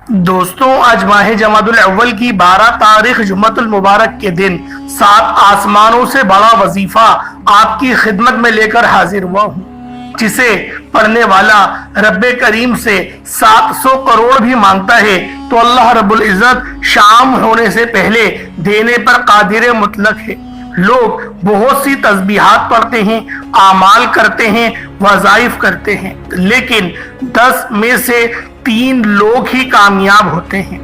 दोस्तों, आज माह जमादुल अव्वल की 12 तारीख जुम्मतुल मुबारक के दिन 7 आसमानों से बड़ा वजीफा आपकी खिदमत में लेकर हाजिर हुआ हूँ, जिसे पढ़ने वाला रब्बे करीम से 700 करोड़ भी मांगता है तो अल्लाह रब्बुल इज्जत शाम होने से पहले देने पर कादिर मुतलक है। लोग बहुत सी तस्बीहात पढ़ते हैं, आमाल करते हैं, वज़ाइफ करते हैं, लेकिन 10 में से 3 लोग ही कामयाब होते हैं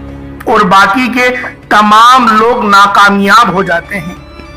और बाकी के तमाम लोग नाकामयाब हो जाते हैं।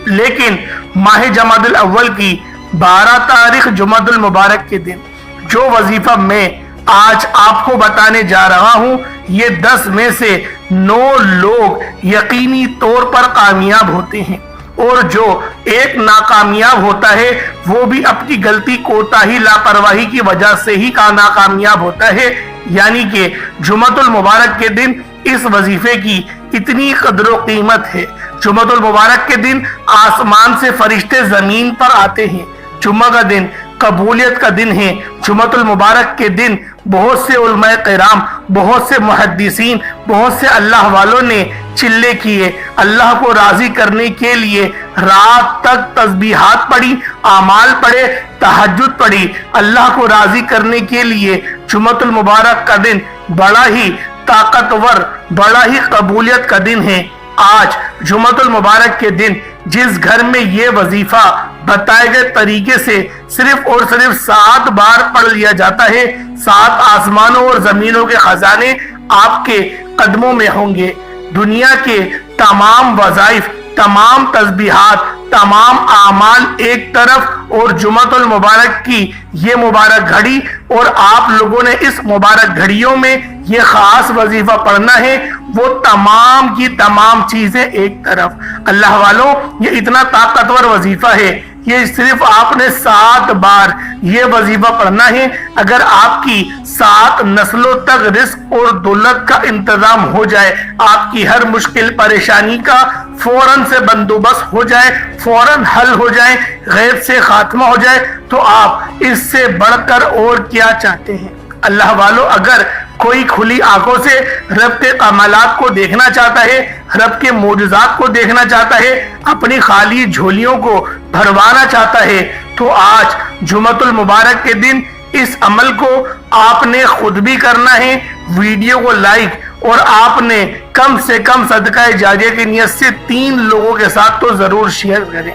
लेकिन माह जमादुल अव्वल की 12 तारीख जुम्मतुल मुबारक के दिन जो वजीफा मैं आज आपको बताने जा रहा हूं, ये 10 में से 9 लोग यकीनी तौर पर कामयाब होते हैं और जो एक नाकामयाब होता है वो भी अपनी गलती, कोताही, लापरवाही की वजह से ही नाकामयाब होता है। यानी कि जुम्मतुल मुबारक के दिन इस वजीफे की इतनी कदर व कीमत है। जुम्मतुल मुबारक के दिन आसमान से फरिश्ते जमीन पर आते हैं। जुम्मा का दिन कबूलियत का दिन है। जुम्मतुल मुबारक के दिन बहुत से उलमाए किराम, बहुत से मुहद्दिसीन, बहुत से अल्लाह वालों ने चिल्ले किए, अल्लाह को राजी करने के लिए रात तक तस्बीहात पढ़ी, आमाल पढ़े, तहज्जुद पढ़ी। अल्लाह को राजी करने के लिए जुम्मतुल मुबारक का दिन बड़ा ही ताकतवर, बड़ा ही कबूलियत का दिन है। आज जुम्मतुल मुबारक के दिन जिस घर में ये वजीफा बताए गए तरीके से सिर्फ और सिर्फ 7 बार पढ़ लिया जाता है, 7 आसमानों और जमीनों के खजाने आपके कदमों में होंगे। दुनिया के तमाम वज़ाइफ, तमाम तस्बीहात, तमाम आमाल एक तरफ और जुम्मतुल मुबारक की ये मुबारक घड़ी, और आप लोगों ने इस मुबारक घड़ियों में ये खास वजीफा पढ़ना है, वो तमाम की तमाम चीजें एक तरफ। अल्लाह वालों, ये इतना ताकतवर वजीफा है, ये सिर्फ आपने 7 बार ये वजीफा पढ़ना है। अगर आपकी 7 नस्लों तक रिस्क और दौलत का इंतजाम हो जाए, आपकी हर मुश्किल परेशानी का फौरन से बंदोबस्त हो जाए, फौरन हल हो जाए, गैब से खात्मा हो जाए, तो आप इससे बढ़कर और क्या चाहते हैं। अल्लाह वालों, अगर कोई खुली आंखों से रब के कमालात को देखना चाहता है, रब के मोजज़ात को देखना चाहता है, अपनी खाली झोलियों को भरवाना चाहता है, तो आज जुम्मतुल मुबारक के दिन इस अमल को आपने खुद भी करना है। वीडियो को लाइक और आपने कम से कम सदका जारिया की नियत से 3 लोगों के साथ तो जरूर शेयर करें।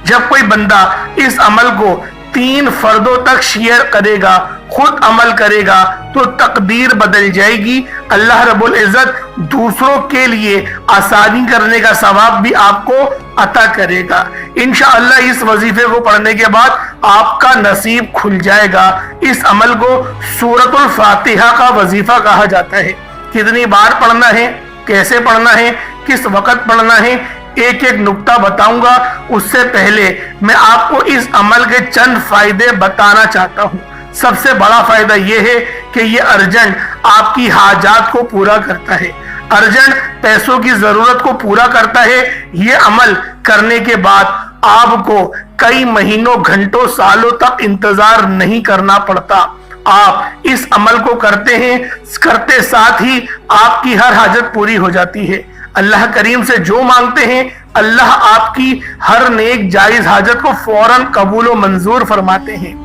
जब कोई बंदा इस अमल को 3 फर्दों तक शेयर करेगा, खुद अमल करेगा, तो तकदीर बदल जाएगी। अल्लाह रब्बुल इज्जत दूसरों के लिए आसानी करने का सवाब भी आपको अता करेगा। इंशाअल्लाह इस वजीफे को पढ़ने के बाद आपका नसीब खुल जाएगा। इस अमल को सूरतुल फातिहा का वजीफा कहा जाता है। कितनी बार पढ़ना है, कैसे पढ़ना है, किस वक्त पढ़ना है, एक एक नुक्ता बताऊंगा। उससे पहले मैं आपको इस अमल के चंद फायदे बताना चाहता हूं। सबसे बड़ा फायदा यह है कि ये अर्जेंट आपकी हाजात को पूरा करता है, अर्जेंट पैसों की जरूरत को पूरा करता है। ये अमल करने के बाद आपको कई महीनों, घंटों, सालों तक इंतजार नहीं करना पड़ता। आप इस अमल को करते हैं, करते साथ ही आपकी हर हाजत पूरी हो जाती है। अल्लाह करीम से जो मांगते हैं, अल्लाह आपकी हर नेक जायज हाजत को फौरन कबूल व मंजूर फरमाते हैं।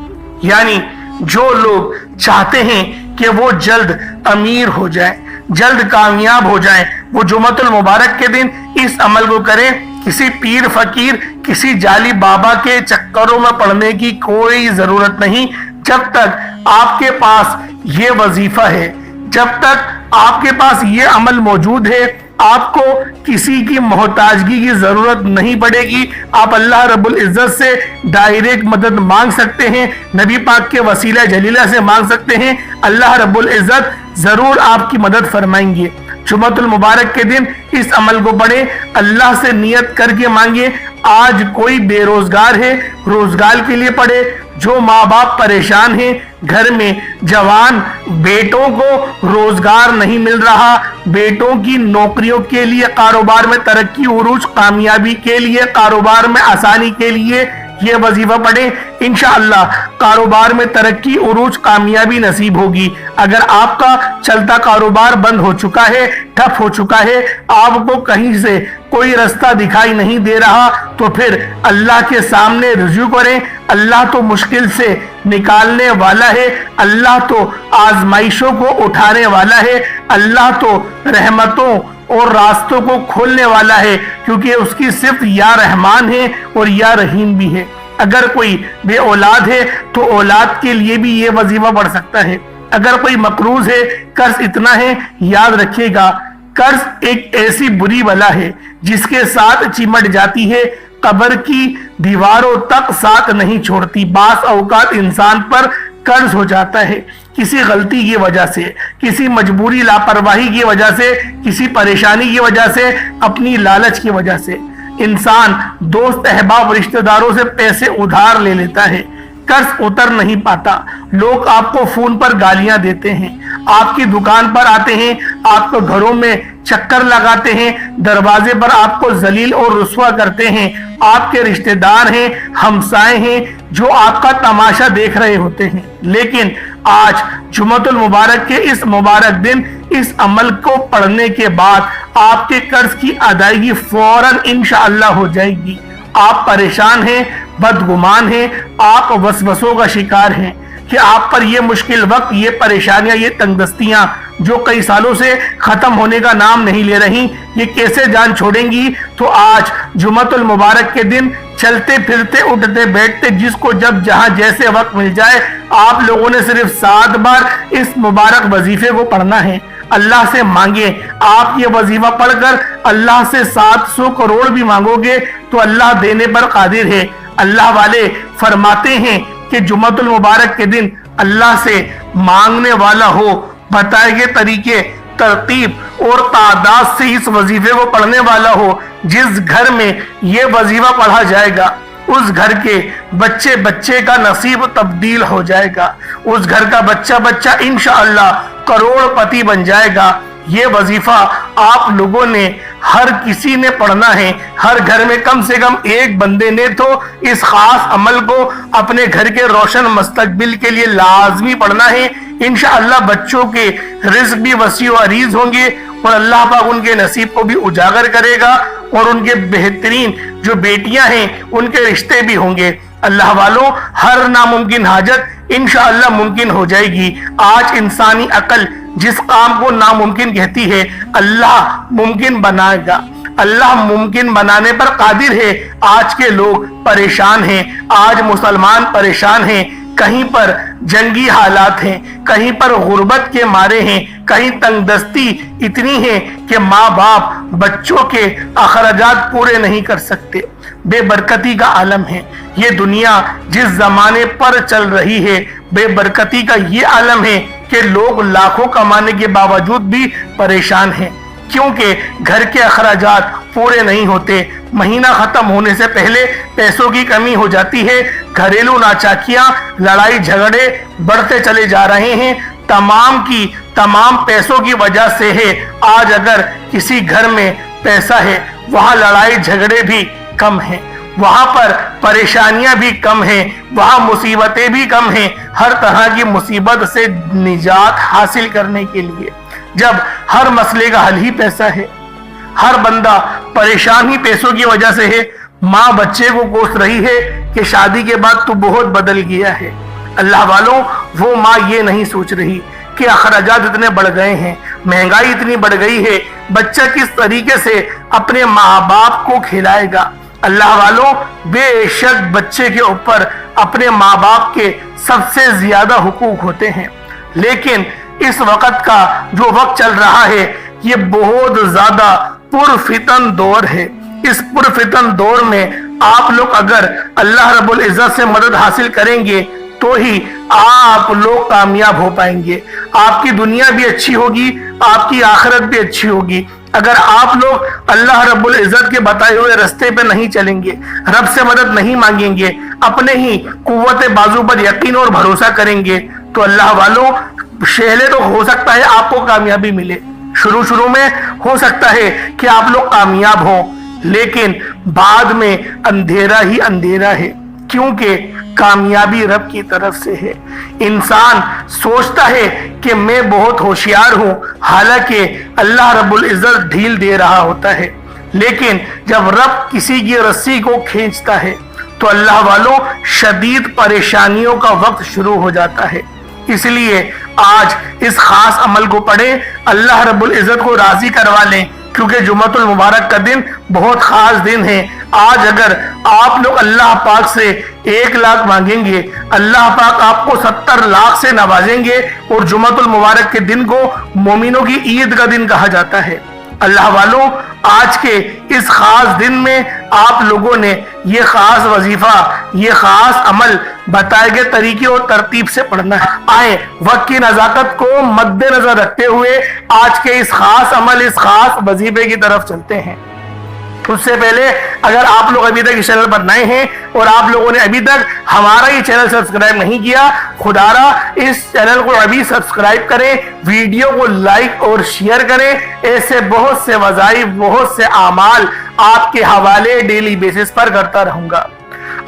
यानी जो लोग चाहते हैं कि वो जल्द अमीर हो जाए, जल्द कामयाब हो जाए, वो जुम्मतुल मुबारक के दिन इस अमल को करें। किसी पीर फकीर, किसी जाली बाबा के चक्करों में पड़ने की कोई जरूरत नहीं। जब तक आपके पास ये वजीफा है, जब तक आपके पास ये अमल मौजूद है, आपको किसी की मोहताजगी की जरूरत नहीं पड़ेगी। आप अल्लाह रब्बुल इज्जत से डायरेक्ट मदद मांग सकते हैं, नबी पाक के वसीला जलीला से मांग सकते हैं। अल्लाह रब्बुल इज्जत जरूर आपकी मदद फरमाएंगे। जुम्मतुल मुबारक के दिन इस अमल को पढ़े, अल्लाह से नियत करके मांगे। आज कोई बेरोजगार है, रोजगार के लिए पढ़े। जो माँ बाप परेशान हैं, घर में जवान बेटों को रोजगार नहीं मिल रहा, बेटों की नौकरियों के लिए, कारोबार में तरक्की, उरूज, कामयाबी के लिए, कारोबार में आसानी के लिए یہ وظیفہ پڑھیں، انشاءاللہ کاروبار میں ترقی، عروج، کامیابی نصیب ہوگی۔ اگر آپ کا چلتا کاروبار بند ہو چکا ہے، ٹھپ ہو چکا ہے، آپ کو کہیں سے کوئی رستہ دکھائی نہیں دے رہا، تو پھر اللہ کے سامنے رجوع کریں۔ اللہ تو مشکل سے نکالنے والا ہے، اللہ تو آزمائشوں کو اٹھانے والا ہے، اللہ تو رحمتوں اور راستوں کو کھولنے والا ہے، کیونکہ اس کی صفت یا رحمان ہے اور یا رحیم بھی ہے۔ اگر کوئی بے اولاد ہے تو اولاد کے لیے بھی یہ وظیفہ پڑھ سکتا ہے۔ اگر کوئی مقروض ہے، قرض اتنا ہے، یاد رکھیے گا قرض ایک ایسی بری بلا ہے جس کے ساتھ چمٹ جاتی ہے، قبر کی دیواروں تک ساتھ نہیں چھوڑتی۔ بعض اوقات انسان پر قرض ہو جاتا ہے کسی غلطی کی وجہ سے، کسی مجبوری لاپرواہی کی وجہ سے، کسی پریشانی کی وجہ سے، اپنی لالچ کی وجہ سے انسان دوست احباب رشتہ داروں سے پیسے ادھار لے لیتا ہے، قرض اتر نہیں پاتا۔ لوگ آپ کو فون پر گالیاں دیتے ہیں، آپ کی دکان پر آتے ہیں، آپ کو گھروں میں چکر لگاتے ہیں، دروازے پر آپ کو ذلیل اور رسوا کرتے ہیں۔ آپ کے رشتہ دار ہیں، ہمسائے ہیں جو آپ کا تماشا دیکھ رہے ہوتے ہیں، لیکن آج جمعۃ المبارک کے اس مبارک دن اس عمل کو پڑھنے کے بعد آپ کے قرض کی ادائیگی فوراً انشاءاللہ ہو جائے گی۔ آپ پریشان ہیں، بدگمان ہیں، آپ وسوسوں کا شکار ہیں کہ آپ پر یہ مشکل وقت، یہ پریشانیاں، یہ تنگ دستیاں جو کئی سالوں سے ختم ہونے کا نام نہیں لے رہی، یہ کیسے جان چھوڑیں گی؟ تو آج جمعۃ المبارک کے دن چلتے پھرتے اٹھتے بیٹھتے جس کو جب جہاں جیسے وقت مل جائے، آپ لوگوں نے صرف 7 بار اس مبارک وظیفے کو پڑھنا ہے۔ اللہ سے مانگیں، آپ یہ وظیفہ پڑھ کر اللہ سے 700 کروڑ بھی مانگو گے تو اللہ دینے پر قادر ہے۔ اللہ والے فرماتے ہیں کہ جمعۃ المبارک کے دن اللہ سے مانگنے والا ہو، بتائے گئے طریقے، ترتیب اور تعداد سے اس وظیفے کو پڑھنے والا ہو، جس گھر میں یہ وظیفہ پڑھا جائے گا اس گھر کے بچے بچے کا نصیب تبدیل ہو جائے گا، اس گھر کا بچہ بچہ انشاءاللہ کروڑ پتی بن جائے گا۔ یہ وظیفہ آپ لوگوں نے ہر کسی نے پڑھنا ہے، ہر گھر میں کم سے کم ایک بندے نے تو اس خاص عمل کو اپنے گھر کے روشن مستقبل کے لیے لازمی پڑھنا ہے۔ انشاءاللہ بچوں کے رزق بھی وسیع و عریض ہوں گے اور اللہ پاک ان کے نصیب کو بھی اجاگر کرے گا، اور ان کے بہترین جو بیٹیاں ہیں ان کے رشتے بھی ہوں گے۔ اللہ والوں، ہر ناممکن حاجت انشاءاللہ ممکن ہو جائے گی۔ آج انسانی عقل جس کام کو ناممکن کہتی ہے، اللہ ممکن بنائے گا، اللہ ممکن بنانے پر قادر ہے۔ آج کے لوگ پریشان ہیں، آج مسلمان پریشان ہیں، کہیں پر جنگی حالات ہیں، کہیں پر غربت کے مارے ہیں، کہیں تنگ دستی اتنی ہے کہ ماں باپ بچوں کے اخراجات پورے نہیں کر سکتے۔ بے برکتی کا عالم ہے یہ دنیا جس زمانے پر چل رہی ہے، بے برکتی کا یہ عالم ہے کہ لوگ لاکھوں کمانے کے باوجود بھی پریشان ہیں، کیونکہ گھر کے اخراجات پورے نہیں ہوتے، مہینہ ختم ہونے سے پہلے پیسوں کی کمی ہو جاتی ہے، گھریلو ناچاکیاں، لڑائی جھگڑے بڑھتے چلے جا رہے ہیں، تمام کی تمام پیسوں کی وجہ سے ہے۔ آج اگر کسی گھر میں پیسہ ہے وہاں لڑائی جھگڑے بھی کم ہیں، وہاں پر پریشانیاں بھی کم ہیں، وہاں مصیبتیں بھی کم ہیں۔ ہر طرح کی مصیبت سے نجات حاصل کرنے کے لیے جب ہر مسئلے کا حل ہی پیسہ ہے، ہر بندہ پریشان ہی پیسوں کی وجہ سے ہے، ماں بچے کو کوس رہی ہے کہ شادی کے بعد تو بہت بدل گیا ہے۔ اللہ والوں، وہ ماں یہ نہیں سوچ رہی کہ اخراجات اتنے بڑھ گئے ہیں، مہنگائی اتنی بڑھ گئی ہے، بچہ کس طریقے سے اپنے ماں باپ کو کھلائے گا۔ اللہ والوں، بے شک بچے کے اوپر اپنے ماں باپ کے سب سے زیادہ حقوق ہوتے ہیں، لیکن اس وقت کا جو وقت چل رہا ہے یہ بہت زیادہ پرفتن دور ہے۔ اس پرفتن دور میں آپ لوگ اگر اللہ رب العزت سے مدد حاصل کریں گے تو ہی آپ لوگ کامیاب ہو پائیں گے، آپ کی دنیا بھی اچھی ہوگی، آپ کی آخرت بھی اچھی ہوگی۔ اگر آپ لوگ اللہ رب العزت کے بتائے ہوئے رستے پہ نہیں چلیں گے، رب سے مدد نہیں مانگیں گے، اپنے ہی قوت بازو پر یقین اور بھروسہ کریں گے تو اللہ والوں شہلے تو ہو سکتا ہے آپ کو کامیابی ملے، شروع میں ہو سکتا ہے کہ آپ لوگ کامیاب ہوں، لیکن بعد میں اندھیرا ہی اندھیرا ہے، क्योंकि कामयाबी रब की तरफ से है। इंसान सोचता है कि मैं बहुत होशियार हूं, हालांकि अल्लाह रब्बुल इज्जत ढील दे रहा होता है। लेकिन जब रब किसी की रस्सी को खींचता है तो अल्लाह वालों शदीद परेशानियों का वक्त शुरू हो जाता है। इसलिए आज इस खास अमल को पढ़ें, अल्लाह रब्बुल इज्जत को राजी करवा लें, क्योंकि जुम्मतुल मुबारक का दिन बहुत खास दिन है। आज अगर आप लोग अल्लाह पाक से 1 लाख मांगेंगे, अल्लाह पाक आपको 70 लाख से नवाजेंगे। और जुम्मतुल मुबारक के दिन को मोमिनों की ईद का दिन कहा जाता है। अल्लाह वालों, आज के इस खास दिन में आप लोगों ने ये खास वजीफा, ये खास अमल बताए गए तरीके और तरतीब से पढ़ना है। आए वक्त की नजाकत को मद्देनजर रखते हुए आज के इस खास अमल, इस खास वजीफे की तरफ चलते हैं। उससे पहले अगर आप लोग अभी तक इस चैनल पर नए हैं और आप लोगों ने अभी तक हमारा ये चैनल सब्सक्राइब नहीं किया, खुदारा इस चैनल को अभी सब्सक्राइब करें, वीडियो को लाइक और शेयर करें। ऐसे बहुत से वज़ाइफ, बहुत से आमाल आपके हवाले डेली बेसिस पर करता रहूंगा।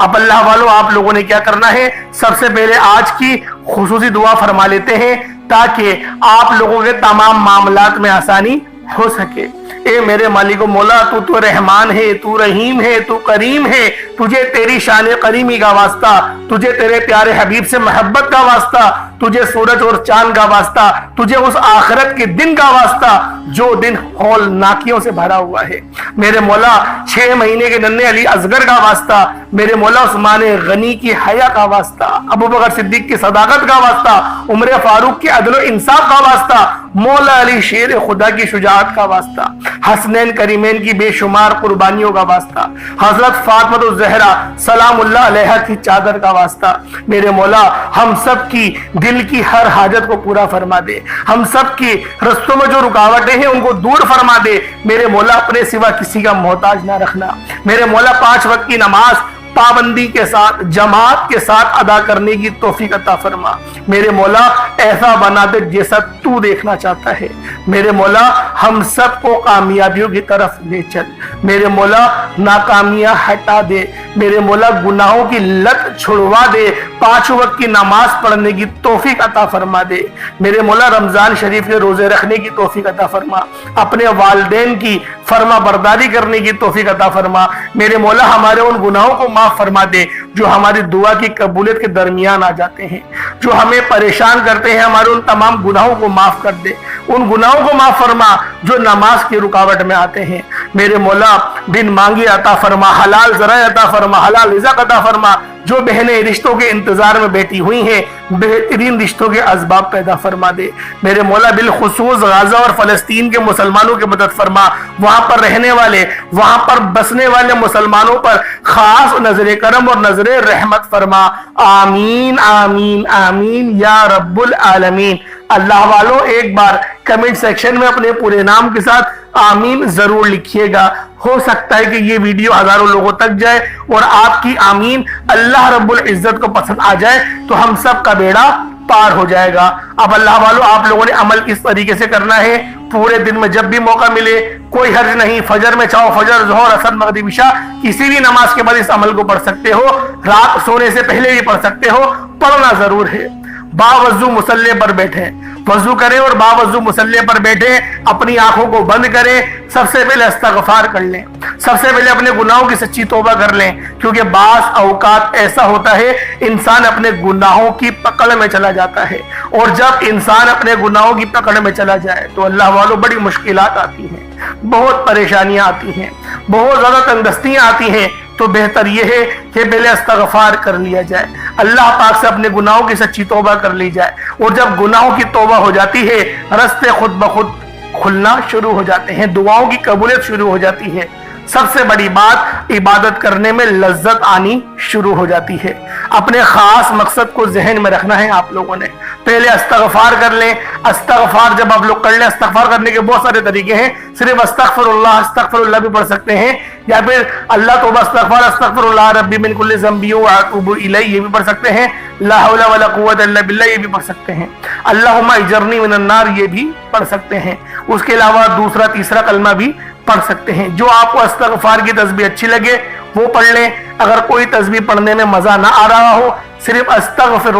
अब अल्लाह वालों, आप लोगों ने क्या करना है, सबसे पहले आज की खुसूसी दुआ फरमा लेते हैं ताकि आप लोगों के तमाम मामलात में आसानी हो सके। ए मेरे मालिको मौला, तू तो रहमान है, तू रहीम है, तू करीम है। तुझे तेरी शान करीमी का वास्ता, तुझे तेरे प्यारे हबीब से मोहब्बत का वास्ता, तुझे सूरज और चांद का वास्ता, तुझे उस आखिरत के दिन का वास्ता जो दिन हौलनाकियों से भरा हुआ है। मेरे मौला 6 महीने के नन्हे अली असगर का वास्ता, मेरे मौला उस्मान गनी की हया का वास्ता, अबू बकर सिद्दीक की सदाकत का वास्ता, उमर फारूक के अदल इंसाफ का वास्ता, मौला अली शेर खुदा की शुजाअत का वास्ता, हसनैन करीमैन की बेशुमार कुर्बानियों का वास्ता, हजरत फातिमा ज़हरा सलामुल्लाह अलैहा की चादर का वास्ता। मेरे मौला हम सब की दिल की हर हाजत को पूरा फरमा दे, हम सब की रस्तों में जो रुकावटें हैं उनको दूर फरमा दे। मेरे मौला अपने सिवा किसी का मोहताज ना रखना। मेरे मौला 5 वक्त की नमाज पाबंदी के साथ, जमात के साथ अदा करने की तौफीक अता फरमा। मेरे मौला ऐसा बना दे जैसा तू देखना चाहता है। मेरे मौला हम सबको कामयाबियों की तरफ ले चल। मेरे मौला नाकामियां हटा दे। मेरे मौला गुनाहों की लत छुड़वा दे। 5 वक्त की नमाज पढ़ने की तौफीक अता फरमा दे। मेरे मौला रमजान शरीफ के रोजे रखने की तौफीक अता फरमा। अपने वालिदैन की फरमा बरदारी करने की तौफीक अता फरमा। मेरे मौला हमारे उन गुनाहों को माफ फरमा दे जो हमारी दुआ की कबूलियत के दरमियान आ जाते हैं, जो हमें परेशान करते हैं। हमारे उन तमाम गुनाहों को माफ कर दे। उन गुनाहों को माफ फरमा जो नमाज की रुकावट में आते हैं। मेरे मौला बिन मांगे अता फरमा, हलाल ज़राए अता फरमा, हलाल रिज़्क़ अता फरमा। जो बहनें रिश्तों के इंतजार में बैठी हुई हैं, बेहतरीन रिश्तों के असबाब पैदा फरमा दे। मेरे मौला बिलखुसूस गाजा और फलस्तीन के मुसलमानों की मदद फरमा। वहां पर रहने वाले, वहां पर बसने वाले मुसलमानों पर खास नजर करम और नजर रहमत फरमा। आमीन आमीन आमीन या रब्बुल आलमीन। अल्लाह वालों, एक बार कमेंट सेक्शन में अपने पूरे नाम के साथ आमीन जरूर लिखिएगा। हो सकता है कि ये वीडियो हजारों लोगों तक जाए और आपकी आमीन अल्लाह रब्बुल इज्जत को पसंद आ जाए तो हम सब का बेड़ा पार हो जाएगा। अब अल्लाह वालों, आप लोगों ने अमल किस तरीके से करना है, पूरे दिन में जब भी मौका मिले कोई हर्ज नहीं, फजर में चाहो फजर, जोहर, असर, मगरिब, इशा किसी भी नमाज के बाद इस अमल को पढ़ सकते हो। रात सोने से पहले भी पढ़ सकते हो। पढ़ना जरूर है। बावजू मुसल्ले पर बैठे, वजू करें और बावजू मुसल्ले पर बैठे अपनी आंखों को बंद करें। सबसे पहले इस्तिग़फ़ार कर लें, सबसे पहले अपने गुनाहों की सच्ची तौबा कर लें, क्योंकि बास औकात ऐसा होता है इंसान अपने गुनाहों की पकड़ में चला जाता है। और जब इंसान अपने गुनाहों की पकड़ में चला जाए तो अल्लाह वालों बड़ी मुश्किलात आती हैं, बहुत परेशानियां आती हैं, बहुत ज्यादा तंगदस्तियां आती हैं। तो बेहतर यह है कि पहले इस्तिग़फ़ार कर लिया जाए, अल्लाह पाक से अपने गुनाहों की सच्ची तौबा कर ली जाए। और जब गुनाहों की तौबा हो जाती है, रास्ते खुद ब खुद खुलना शुरू हो जाते हैं, दुआओं की कबूलियत शुरू हो जाती है। सबसे बड़ी बात, इबादत करने में लज्जत आनी शुरू हो जाती है। अपने खास मकसद को जहन में रखना है आप लोगों ने। पहले इस्तिग़फ़ार कर लें। इस्तिग़फ़ार जब आप लोग कर लें, इस्तिग़फ़ार करने के बहुत सारे तरीके हैं। सिर्फ अस्तग़फ़िरुल्लाह भी पढ़ सकते हैं, या फिर अल्लाह तौबा इस्तग़फ़ार अस्तग़फ़िरुल्लाह रब्बी मिन कुल्लि ज़ंबि व अतूबु इलैहि, ये भी पढ़ सकते हैं। ला हौला वला कुव्वता इल्ला बिल्लाह, ये भी पढ़ सकते हैं। अल्लाहुम्मा इजरनी मिनन नार, ये भी पढ़ सकते हैं। उसके अलावा दूसरा तीसरा कलमा भी पढ़ सकते हैं। जो आपको इस्तिग़फ़ार की तस्बीह अच्छी लगे وہ پڑھ لیں. اگر کوئی تسبیح پڑھنے میں مزہ نہ آ رہا ہو, صرف استغفر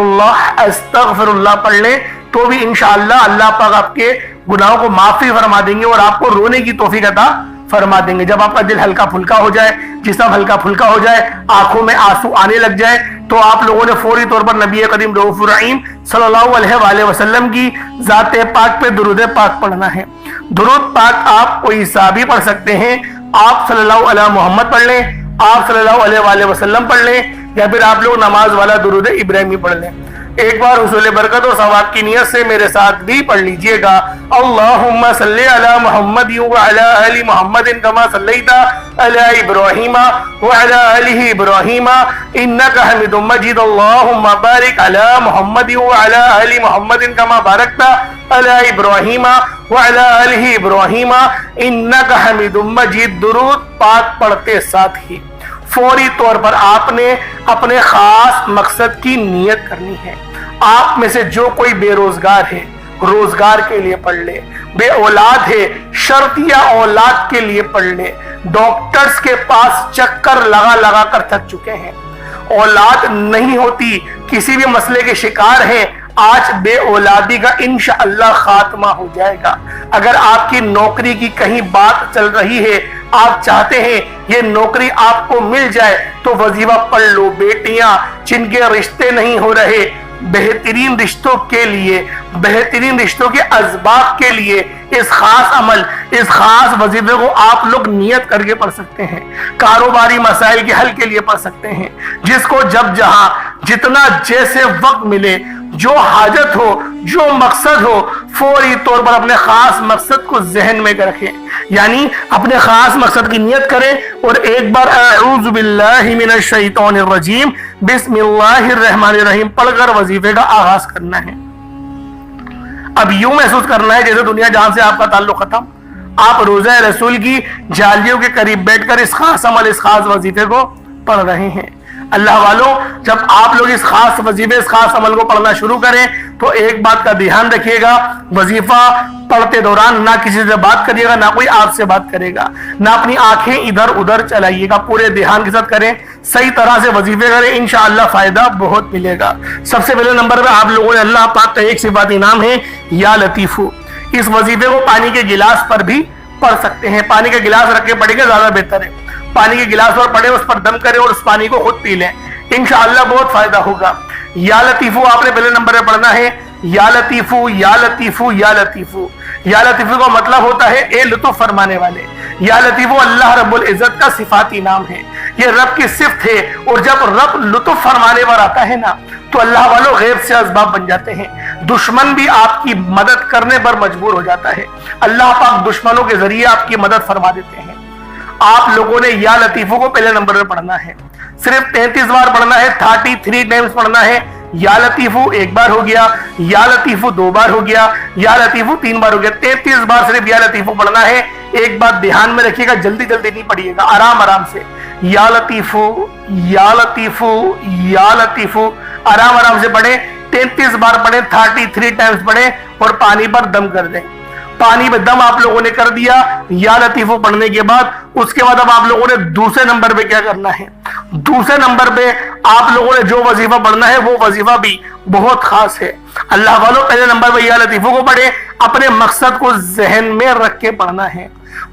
اللہ پڑھ لیں تو بھی انشاءاللہ اللہ پاک آپ کے گناہوں کو معافی فرما دیں گے اور آپ کو رونے کی توفیق عطا فرما دیں گے. جب آپ کا دل ہلکا پھلکا ہو جائے, جسم ہلکا پھلکا ہو جائے, آنکھوں میں آنسو آنے لگ جائے, تو آپ لوگوں نے فوری طور پر نبی کریم رؤوف الرحیم صلی اللہ علیہ وآلہ وسلم کی ذات پاک پہ درود پاک پڑھنا ہے. درود پاک آپ کوئی سا بھی پڑھ سکتے ہیں. آپ صلی اللہ علیہ محمد پڑھ لیں, آپ صلی اللہ علیہ وآلہ وسلم پڑھ لیں, یا پھر آپ لوگ نماز والا درود ابراہیمی پڑھ لیں. ایک بار حصول برکت اور ثواب کی نیت سے میرے ساتھ بھی پڑھ لیجئے گا. اللہم صلی علی محمد وعلی آل محمد کما صلیت علی ابراہیم وعلی آل ابراہیم انکا حمید مجید. اللہم بارک علی محمد وعلی آل محمد کما بارکت علی ابراہیم وعلی آل ابراہیم انکا حمید مجید. درود پاک پڑھتے ساتھ ہی فوری طور پر آپ نے اپنے خاص مقصد کی نیت کرنی ہے. آپ میں سے جو کوئی بے روزگار ہے, روزگار کے لیے پڑھ لے. بے اولاد ہے, شرطیہ اولاد کے لیے پڑھ لے. ڈاکٹرز کے پاس چکر لگا لگا کر تھک چکے ہیں, اولاد نہیں ہوتی, کسی بھی مسئلے کے شکار ہیں, آج بے اولادی کا انشاءاللہ خاتمہ ہو جائے گا. اگر آپ کی نوکری کی کہیں بات چل رہی ہے, آپ چاہتے ہیں یہ نوکری آپ کو مل جائے, تو وظیفہ پڑھ لو. بیٹیاں جن کے رشتے نہیں ہو رہے, بہترین رشتوں کے لیے, بہترین رشتوں کے اسباب کے لیے اس خاص عمل, اس خاص وظیفے کو آپ لوگ نیت کر کے پڑھ سکتے ہیں. کاروباری مسائل کے حل کے لیے پڑھ سکتے ہیں. جس کو جب جہاں جتنا جیسے وقت ملے, جو حاجت ہو, جو مقصد ہو, فوری طور پر اپنے خاص مقصد کو ذہن میں رکھیں, یعنی اپنے خاص مقصد کی نیت کریں اور ایک بار اعوذ باللہ من الشیطان الرجیم بسم اللہ الرحمن الرحیم پڑھ کر وظیفے کا آغاز کرنا ہے. اب یوں محسوس کرنا ہے جیسے دنیا جہاں سے آپ کا تعلق ختم, آپ روزہ رسول کی جالیوں کے قریب بیٹھ کر اس خاص عمل, اس خاص وظیفے کو پڑھ رہے ہیں. اللہ والوں, جب آپ لوگ اس خاص وظیفے, اس خاص عمل کو پڑھنا شروع کریں تو ایک بات کا دھیان رکھیے گا, وظیفہ پڑھتے دوران نہ کسی سے بات کریے گا, نہ کوئی آپ سے بات کرے گا, نہ اپنی آنکھیں ادھر ادھر چلائیے گا. پورے دھیان کے ساتھ کریں, صحیح طرح سے وظیفے کریں, انشاءاللہ فائدہ بہت ملے گا. سب سے پہلے نمبر پہ آپ لوگوں نے اللہ پاک کا ایک صفاتی نام ہے یا لطیفو. اس وظیفے کو پانی کے گلاس پر بھی پڑھ سکتے ہیں. پانی کا گلاس رکھ کے پڑھیں گے زیادہ بہتر ہے. پانی کے گلاس پر پڑھیں, اس پر دم کریں اور اس پانی کو خود پی لیں, انشاءاللہ بہت فائدہ ہوگا. یا لطیفو آپ نے پہلے نمبر پہ پڑھنا ہے. یا لطیفو یا لطیفو یا لطیفو. یا لطیفو کا مطلب ہوتا ہے اے لطف فرمانے والے. یا لطیفو اللہ رب العزت کا صفاتی نام ہے, یہ رب کی صفت ہے. اور جب رب لطف فرمانے پر آتا ہے نا, تو اللہ والوں غیب سے اسباب بن جاتے ہیں. دشمن بھی آپ کی مدد کرنے پر مجبور ہو جاتا ہے. اللہ پاک دشمنوں کے ذریعے آپ کی مدد فرما دیتے ہیں. آپ لوگوں نے یا لطیفو کو پہلے نمبر پہ پڑھنا ہے, صرف 33 بار پڑھنا ہے, 33 ٹائمز پڑھنا ہے. یا لطیفو ایک بار ہو گیا, یا لطیفو 2 بار ہو گیا, یا لطیفو 3 بار ہو گیا, 33 بار صرف یا لطیفو پڑھنا ہے. ایک بات دھیان میں رکھیے گا, جلدی جلدی نہیں پڑھیے گا, آرام آرام سے. یا لطیفو یا لطیفو یا لطیفو, آرام آرام سے پڑھیں. 33 بار پڑھیں, 33 ٹائمز پڑھیں اور پانی پر دم کر دیں. پانی میں دم آپ لوگوں نے کر دیا یا لطیفو پڑھنے کے بعد, اس کے بعد اب آپ لوگوں نے دوسرے نمبر پہ کیا کرنا ہے. دوسرے نمبر پہ آپ لوگوں نے جو وظیفہ پڑھنا ہے وہ وظیفہ بھی بہت خاص ہے. اللہ والوں, پہلے نمبر پہ یا لطیفو کو پڑھیں, اپنے مقصد کو ذہن میں رکھ کے پڑھنا ہے.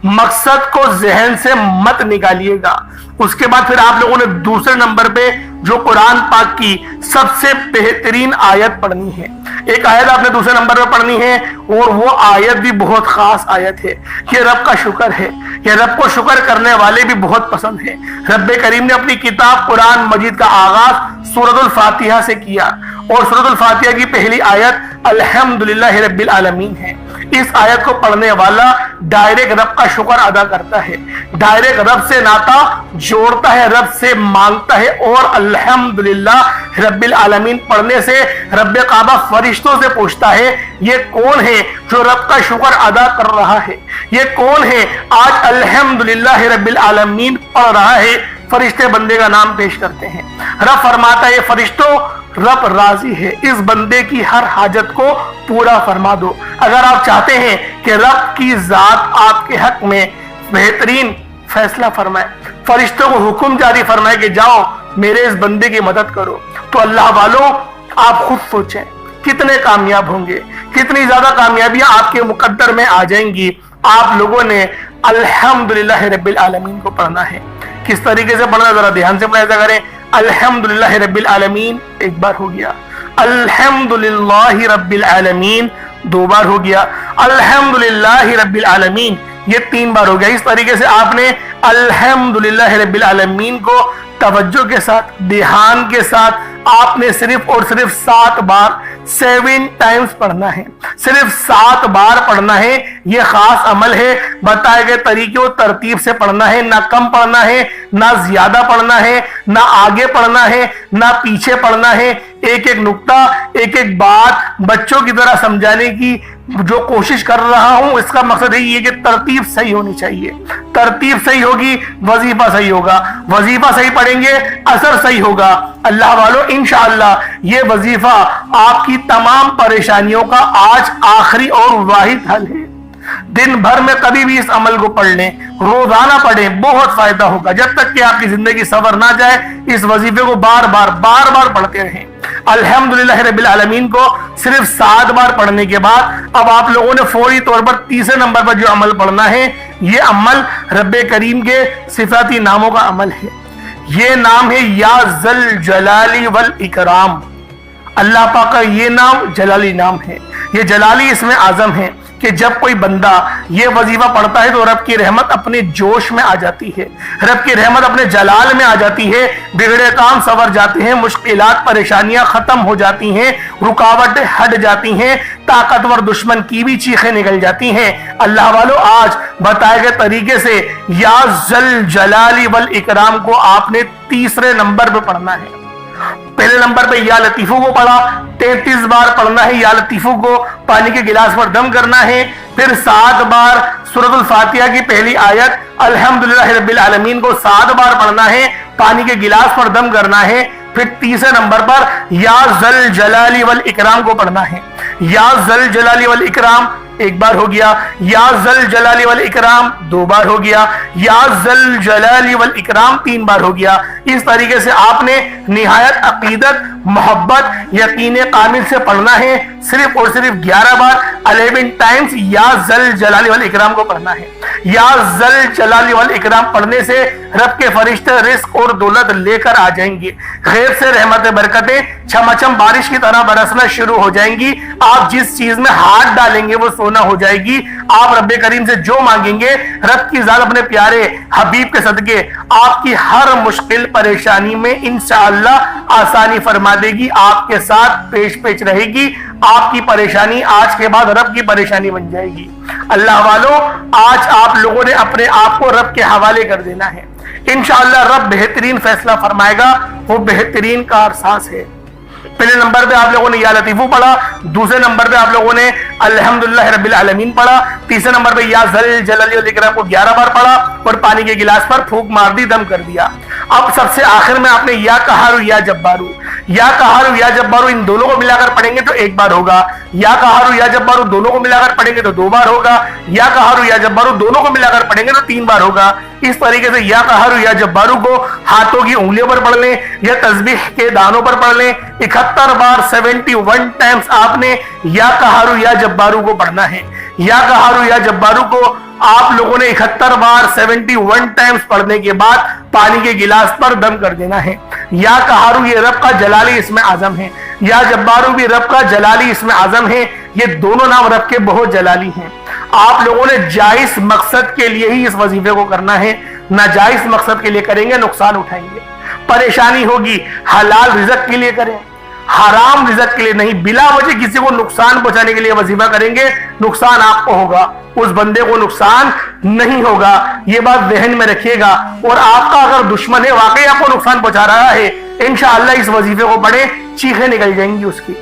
مقصد کو ذہن سے مت نکالیے گا. اس کے بعد پھر آپ لوگوں نے دوسرے نمبر پہ جو قرآن پاک کی سب سے بہترین آیت پڑھنی ہے. ایک آیت آپ نے دوسرے نمبر پہ پڑھنی ہے, اور وہ آیت بھی بہت خاص آیت ہے. یہ رب کا شکر ہے, یہ رب کو شکر کرنے والے بھی بہت پسند ہے. رب کریم نے اپنی کتاب قرآن مجید کا آغاز سورۃ الفاتحہ سے کیا, اور سورۃ الفاتحہ کی پہلی آیت الحمدللہ رب العالمین ہے. اس آیت کو پڑھنے والا ڈائریکٹ رب کا شکر ادا کرتا ہے, ڈائریکٹ رب سے ناتا جوڑتا ہے, رب سے مانگتا ہے. اور الحمدللہ رب العالمین پڑھنے سے رب کعبہ فرشتوں سے پوچھتا ہے یہ کون ہے جو رب کا شکر ادا کر رہا ہے, یہ کون ہے آج الحمدللہ رب العالمین پڑھ رہا ہے. فرشتے بندے کا نام پیش کرتے ہیں. رب فرماتا ہے فرشتوں, رب راضی ہے, اس بندے کی ہر حاجت کو پورا فرما دو. اگر آپ چاہتے ہیں کہ رب کی ذات آپ کے حق میں بہترین फैसला फरमाए, फरिश्तों को हुक्म जारी फरमाए कि जाओ मेरे इस बंदे की मदद करो। तो अल्लाह वालों, आप खुद सोचें कितने कामयाब होंगे, कितनी ज्यादा कामयाबियां आपके मुकद्दर में आ जाएंगी। आप लोगों ने अल्हम्दुलिल्लाह रब्बिल आलमीन को पढ़ना है। किस तरीके से पढ़ना, जरा ध्यान से पढ़ा करें। अल्हम्दुलिल्लाह रब्बिल आलमीन एक बार हो गया, अल्हम्दुलिल्लाह रब्बिल आलमीन दो बार हो गया, अल्हम्दुलिल्लाह रब्बिल आलमीन ये तीन बार हो गया। इस तरीके से आपने अल्हम्दुलिल्लाह रब्बिल आलमीन को तवज्जो के साथ, ध्यान के साथ आपने सिर्फ और सिर्फ 7 बार 7 टाइम्स पढ़ना है। सिर्फ 7 बार पढ़ना है। यह खास अमल है, बताए गए तरीके और तरतीब से पढ़ना है। ना कम पढ़ना है, ना ज्यादा पढ़ना है, ना आगे पढ़ना है, ना पीछे पढ़ना है। एक एक नुक्ता, एक एक बात बच्चों की तरह समझाने की जो कोशिश कर रहा हूं, इसका मकसद यही है कि तरतीब सही होनी चाहिए। तरतीब सही होगी, वजीफा सही होगा, वजीफा सही पढ़ेंगे, असर सही होगा। अल्लाह वालों, इंशाअल्लाह ये वजीफा आपकी तमाम परेशानियों का आज आखिरी और वाहिद हल है। दिन भर में कभी भी इस अमल को पढ़ लें, रोजाना पढ़ें, बहुत फायदा होगा। जब तक कि आपकी जिंदगी सवर ना जाए, इस वजीफे को बार बार पढ़ते रहें। अल्हम्दुलिल्लाह रब्बिल आलमीन को सिर्फ 7 बार पढ़ने के बाद अब आप लोगों ने फौरी तौर पर तीसरे नंबर पर जो अमल पढ़ना है, ये अमल रब्बे करीम के सिफाती नामों का अमल है। ये नाम है या जल जलाली वल इकराम। अल्लाह पाक का ये नाम जलाली नाम है। ये जलाली इसमें आजम है कि जब कोई बंदा ये वजीफा पढ़ता है तो रब की रहमत अपने जोश में आ जाती है, रब की रहमत अपने जलाल में आ जाती है। बिगड़े काम सवर जाते हैं, मुश्किलात परेशानियां खत्म हो जाती हैं, रुकावटें हट जाती हैं, ताकतवर दुश्मन की भी चीखें निकल जाती हैं। अल्लाह वालों, आज बताए गए तरीके से या जल जलाली वल इकराम को आपने तीसरे नंबर पे पढ़ना है। पहले नंबर पे या लतीफू को पढ़ा, 33 बार पढ़ना है। या लतीफू को पानी के गिलास पर दम करना है। फिर 7 बार सूरतुल फातिहा की पहली आयत अल्हम्दुलिल्लाह रब्बिल आलमीन को 7 बार पढ़ना है, पानी के गिलास पर दम करना है। फिर तीसरे नंबर पर या जल जलाली वल इकराम को पढ़ना है। या जल जलाली वल इकराम एक बार हो गया, या जल जलाली वल इकराम 2 बार हो गया, या जल जलाली वल इकराम 3 बार हो गया। इस तरीके से आपने निहायत अकीदत, मोहब्बत, यकीन कामिल से पढ़ना है। सिर्फ और सिर्फ 11 बार 11 टाइम्स या जल जलाली वल इकराम को पढ़ना है। या जल जलाली वल इकराम पढ़ने से रब के फरिश्ते रिस्क और दौलत लेकर आ जाएंगे। गैब से रहमत बरकतें छमछम बारिश की तरह बरसना शुरू हो जाएंगी। आप जिस चीज में हाथ डालेंगे वो सोना हो जाएगी। आप रब्बे करीम से जो मांगेंगे, रब की जात अपने प्यारे हबीब के सदके आपकी हर मुश्किल परेशानी में इंशाअल्लाह आसानी फरमा देगी, आपके साथ पेश रहेगी। आपकी परेशानी आज के बाद रब की परेशानी बन जाएगी। अल्लाह वालों, आज आप लोगों ने अपने आप को रब के हवाले कर देना है। इंशाअल्लाह रब बेहतरीन फैसला फरमाएगा, वो बेहतरीन का अहसास है। पहले नंबर पे आप लोगों ने या लतीफू पढ़ा, दूसरे नंबर पे आप लोगों ने अल्हम्दुलिल्लाह रब्बिल आलमीन पढ़ा, तीसरे नंबर पे या जल जलाली वल इकराम को 11 बार पढ़ा और पानी के गिलास पर फूंक मार दी, दम कर दिया। अब सबसे आखिर में आपने या कहारू या जब्बारू, या कहारू या जब्बारू इन दोनों को मिलाकर पढ़ेंगे तो 1 बार होगा। या कहारू या जब्बारू दोनों को मिलाकर पढ़ेंगे तो 2 बार होगा। या कहारू या जब्बारू दोनों को मिलाकर पढ़ेंगे तो 3 बार होगा। इस तरीके से या कहारू या जब्बारू को हाथों की उंगलियों पर पढ़ लें या तस्बीह के दानों पर पढ़ लें। 71 बार 71 टाइम्स आपने या कहारू या जब्बारू को पढ़ना है। या कहारू या जब्बारू को आप लोगों ने 71 बार 71 टाइम्स पढ़ने के बाद पानी के गिलास पर दम कर देना है। या कहारू ये रब का जलाली इसमें आजम है, या जब्बारू भी रब का जलाली इसमें आजम है। ये दोनों नाम रब के बहुत जलाली हैं। आप लोगों ने जायज मकसद के लिए ही इस वजीफे को करना है, नाजायज मकसद के लिए करेंगे नुकसान उठाएंगे, परेशानी होगी। हलाल रिज़्क के लिए करें, हराम रिज़्क के लिए नहीं। बिला वजह किसी को नुकसान पहुंचाने के लिए वजीफा करेंगे, नुकसान आपको होगा, उस बंदे को नुकसान नहीं होगा। ये बात ذہن में रखिएगा। और आपका अगर दुश्मन है, वाकई आपको नुकसान पहुंचा रहा है, इंशाअल्लाह इस वजीफे को पढ़े, चीखें निकल जाएंगी उसकी।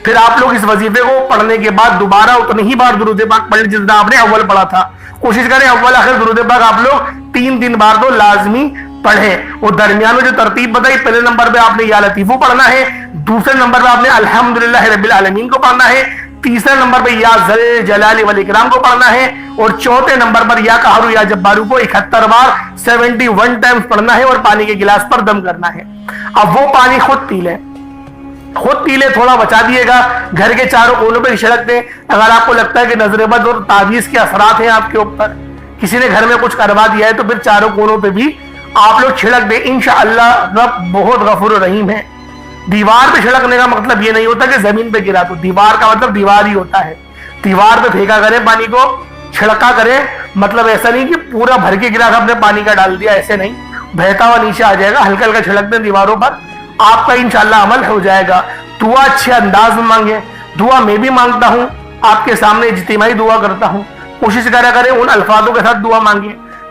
फिर आप लोग इस वजीफे को पढ़ने के बाद दोबारा उतनी ही बार दुरूद पाक पढ़ लें जितना आपने अव्वल पढ़ा था। कोशिश करें अव्वल आखिर दुरूद पाक आप लोग 3 बार तो लाजमी पढ़ें। और दरमियान में जो तरतीब बताई, पहले नंबर पे आपने या लतीफू पढ़ना है, दूसरे नंबर पे आपने अल्हम्दुलिल्लाह रब्बिल आलमीन को पढ़ना है, तीसरे नंबर पर या ज़ल जलाली वल इकराम को पढ़ना है, और चौथे नंबर पर या कहरु या जब्बारू को 71 बार 71 टाइम्स पढ़ना है और पानी के गिलास पर दम करना है। अब वो पानी खुद पी लें, थोड़ा बचा दिएगा, घर के चारों कोनों पे छिड़क दें। अगर आपको लगता है कि नजरबद और तावीज के असरात हैं आपके ऊपर, किसी ने घर में कुछ करवा दिया है, तो फिर चारों कोनों पे भी आप लोग छिड़क दें। इंशाअल्लाह रब बहुत गफूर रहीम है। दीवार पे छिड़कने का मतलब ये नहीं होता कि जमीन पे गिरा, तो दीवार का मतलब दीवार ही होता है। दीवार पे फेंका करें पानी को, छिड़का करें, मतलब ऐसा नहीं कि पूरा भर के गिलास आपने पानी का डाल दिया, ऐसे नहीं, बहता हुआ नीचे आ जाएगा। हल्का हल्का छिड़क दें दीवारों पर, आपका इंशाअल्लाह अमल हो जाएगा। दुआ अच्छे अंदाज में मांगे, दुआ मैं भी मांगता हूँ आपके सामने, इज्तिमाई दुआ करता हूँ। कोशिश करा करें उन अल्फाजों के साथ दुआ मांगे,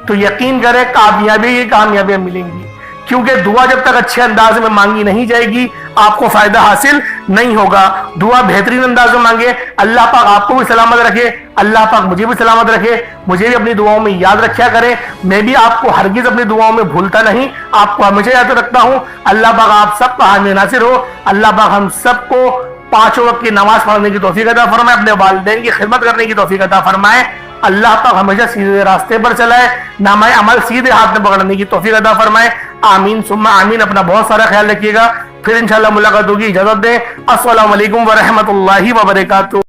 तो यकीन करें कामयाबियां मिलेंगी। क्योंकि दुआ जब तक अच्छे अंदाज में मांगी नहीं जाएगी, आपको फायदा हासिल नहीं होगा। दुआ बेहतरीन अंदाज में मांगे, अल्लाह पाक आपको भी सलामत रखे, अल्लाह पाक मुझे भी सलामत रखे, मुझे भी अपनी दुआओं में याद रखा करे। मैं भी आपको हरगिज अपनी दुआओं में भूलता नहीं, आपको हमेशा याद रखता हूँ। अल्लाह पाक आप सबका हामी नासिर हो। अल्लाह पाक हम सबको 5 वक्त की नमाज पढ़ने की तौफीक अता फरमाए, अपने वालिदैन की खिदमत करने की तौफीक अता फरमाए। अल्लाह पाक हमेशा सीधे रास्ते पर चलाए, नामाए अमल सीधे हाथ में पकड़ने की तौफीक अता फरमाए। आमीन सुम्मा आमीन। अपना बहुत सारा ख्याल रखिएगा, फिर इंशाअल्लाह मुलाकात होगी। इजाजत दें। अस्सलामु अलैकुम व रहमतुल्लाहि व बरकातुहू।